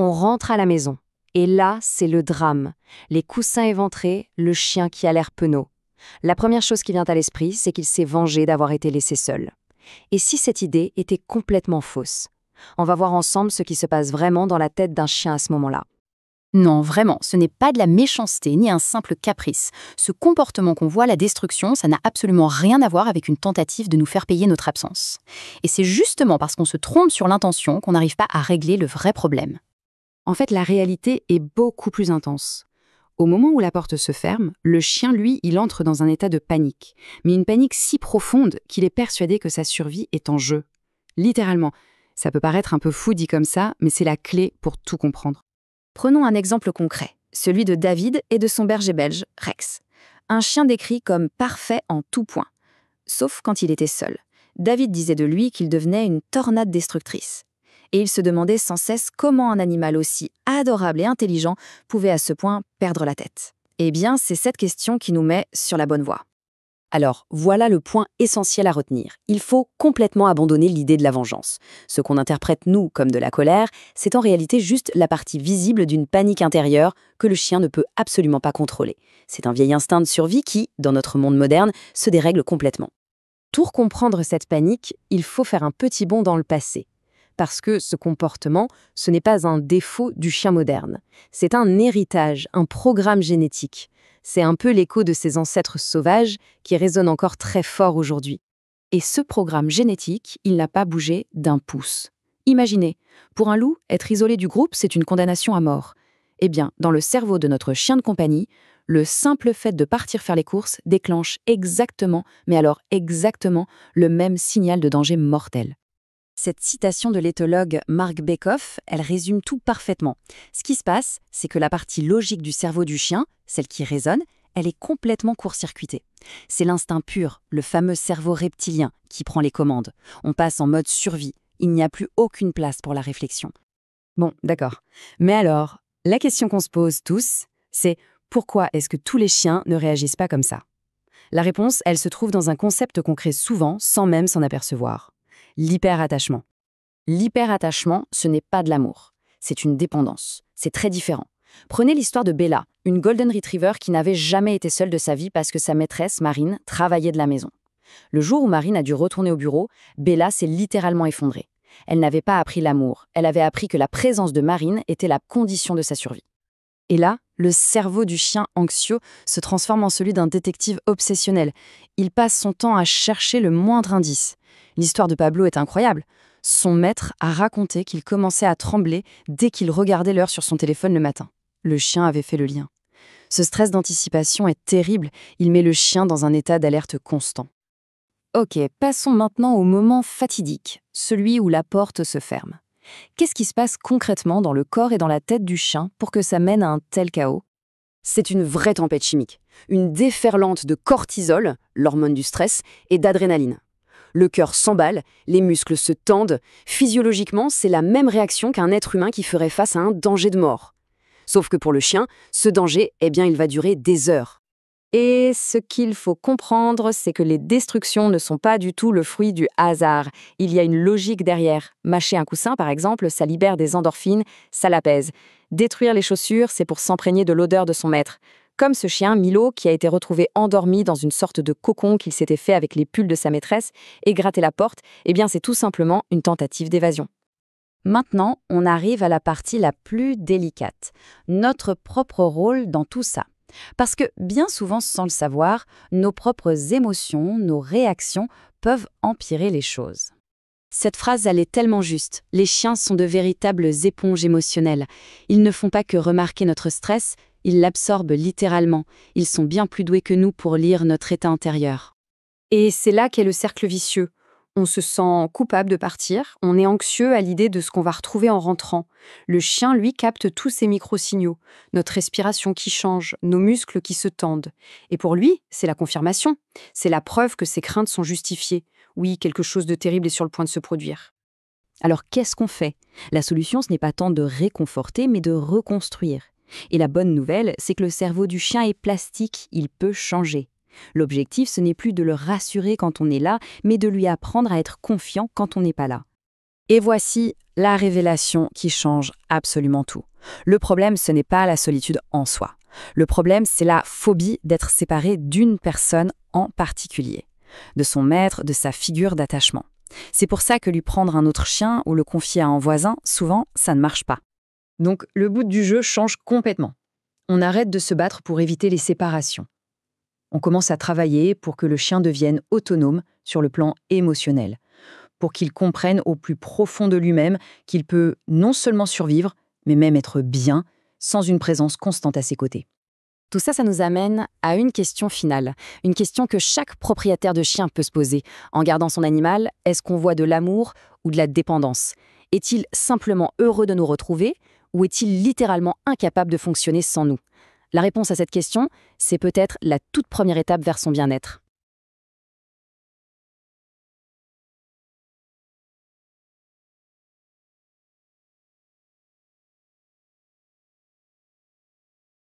On rentre à la maison. Et là, c'est le drame. Les coussins éventrés, le chien qui a l'air penaud. La première chose qui vient à l'esprit, c'est qu'il s'est vengé d'avoir été laissé seul. Et si cette idée était complètement fausse? On va voir ensemble ce qui se passe vraiment dans la tête d'un chien à ce moment-là. Non, vraiment, ce n'est pas de la méchanceté ni un simple caprice. Ce comportement qu'on voit, la destruction, ça n'a absolument rien à voir avec une tentative de nous faire payer notre absence. Et c'est justement parce qu'on se trompe sur l'intention qu'on n'arrive pas à régler le vrai problème. En fait, la réalité est beaucoup plus intense. Au moment où la porte se ferme, le chien, lui, il entre dans un état de panique. Mais une panique si profonde qu'il est persuadé que sa survie est en jeu. Littéralement. Ça peut paraître un peu fou dit comme ça, mais c'est la clé pour tout comprendre. Prenons un exemple concret, celui de David et de son berger belge, Rex. Un chien décrit comme parfait en tout point, sauf quand il était seul. David disait de lui qu'il devenait une tornade destructrice. Et il se demandait sans cesse comment un animal aussi adorable et intelligent pouvait à ce point perdre la tête. Eh bien, c'est cette question qui nous met sur la bonne voie. Alors, voilà le point essentiel à retenir. Il faut complètement abandonner l'idée de la vengeance. Ce qu'on interprète, nous, comme de la colère, c'est en réalité juste la partie visible d'une panique intérieure que le chien ne peut absolument pas contrôler. C'est un vieil instinct de survie qui, dans notre monde moderne, se dérègle complètement. Pour comprendre cette panique, il faut faire un petit bond dans le passé. Parce que ce comportement, ce n'est pas un défaut du chien moderne. C'est un héritage, un programme génétique. C'est un peu l'écho de ses ancêtres sauvages qui résonne encore très fort aujourd'hui. Et ce programme génétique, il n'a pas bougé d'un pouce. Imaginez, pour un loup, être isolé du groupe, c'est une condamnation à mort. Eh bien, dans le cerveau de notre chien de compagnie, le simple fait de partir faire les courses déclenche exactement, mais alors exactement, le même signal de danger mortel. Cette citation de l'éthologue Mark Bekoff, elle résume tout parfaitement. Ce qui se passe, c'est que la partie logique du cerveau du chien, celle qui raisonne, elle est complètement court-circuitée. C'est l'instinct pur, le fameux cerveau reptilien, qui prend les commandes. On passe en mode survie. Il n'y a plus aucune place pour la réflexion. Bon, d'accord. Mais alors, la question qu'on se pose tous, c'est pourquoi est-ce que tous les chiens ne réagissent pas comme ça? La réponse, elle se trouve dans un concept qu'on crée souvent sans même s'en apercevoir. L'hyperattachement. L'hyperattachement, ce n'est pas de l'amour. C'est une dépendance. C'est très différent. Prenez l'histoire de Bella, une Golden Retriever qui n'avait jamais été seule de sa vie parce que sa maîtresse, Marine, travaillait de la maison. Le jour où Marine a dû retourner au bureau, Bella s'est littéralement effondrée. Elle n'avait pas appris l'amour. Elle avait appris que la présence de Marine était la condition de sa survie. Et là, le cerveau du chien anxieux se transforme en celui d'un détective obsessionnel. Il passe son temps à chercher le moindre indice. L'histoire de Pablo est incroyable. Son maître a raconté qu'il commençait à trembler dès qu'il regardait l'heure sur son téléphone le matin. Le chien avait fait le lien. Ce stress d'anticipation est terrible, il met le chien dans un état d'alerte constant. Ok, passons maintenant au moment fatidique, celui où la porte se ferme. Qu'est-ce qui se passe concrètement dans le corps et dans la tête du chien pour que ça mène à un tel chaos? C'est une vraie tempête chimique, une déferlante de cortisol, l'hormone du stress, et d'adrénaline. Le cœur s'emballe, les muscles se tendent. Physiologiquement, c'est la même réaction qu'un être humain qui ferait face à un danger de mort. Sauf que pour le chien, ce danger, il va durer des heures. Et ce qu'il faut comprendre, c'est que les destructions ne sont pas du tout le fruit du hasard. Il y a une logique derrière. Mâcher un coussin, par exemple, ça libère des endorphines, ça l'apaise. Détruire les chaussures, c'est pour s'imprégner de l'odeur de son maître. Comme ce chien, Milo, qui a été retrouvé endormi dans une sorte de cocon qu'il s'était fait avec les pulls de sa maîtresse et gratté la porte, c'est tout simplement une tentative d'évasion. Maintenant, on arrive à la partie la plus délicate, notre propre rôle dans tout ça. Parce que, bien souvent sans le savoir, nos propres émotions, nos réactions peuvent empirer les choses. Cette phrase, elle est tellement juste. Les chiens sont de véritables éponges émotionnelles. Ils ne font pas que remarquer notre stress, ils l'absorbent littéralement. Ils sont bien plus doués que nous pour lire notre état intérieur. Et c'est là qu'est le cercle vicieux. On se sent coupable de partir, on est anxieux à l'idée de ce qu'on va retrouver en rentrant. Le chien, lui, capte tous ces micro-signaux. Notre respiration qui change, nos muscles qui se tendent. Et pour lui, c'est la confirmation. C'est la preuve que ses craintes sont justifiées. Oui, quelque chose de terrible est sur le point de se produire. Alors qu'est-ce qu'on fait? La solution, ce n'est pas tant de réconforter, mais de reconstruire. Et la bonne nouvelle, c'est que le cerveau du chien est plastique, il peut changer. L'objectif, ce n'est plus de le rassurer quand on est là, mais de lui apprendre à être confiant quand on n'est pas là. Et voici la révélation qui change absolument tout. Le problème, ce n'est pas la solitude en soi. Le problème, c'est la phobie d'être séparé d'une personne en particulier, de son maître, de sa figure d'attachement. C'est pour ça que lui prendre un autre chien ou le confier à un voisin, souvent, ça ne marche pas. Donc, le bout du jeu change complètement. On arrête de se battre pour éviter les séparations. On commence à travailler pour que le chien devienne autonome sur le plan émotionnel, pour qu'il comprenne au plus profond de lui-même qu'il peut non seulement survivre, mais même être bien, sans une présence constante à ses côtés. Tout ça, ça nous amène à une question finale, une question que chaque propriétaire de chien peut se poser. En gardant son animal, est-ce qu'on voit de l'amour ou de la dépendance? Est-il simplement heureux de nous retrouver ou est-il littéralement incapable de fonctionner sans nous? La réponse à cette question, c'est peut-être la toute première étape vers son bien-être.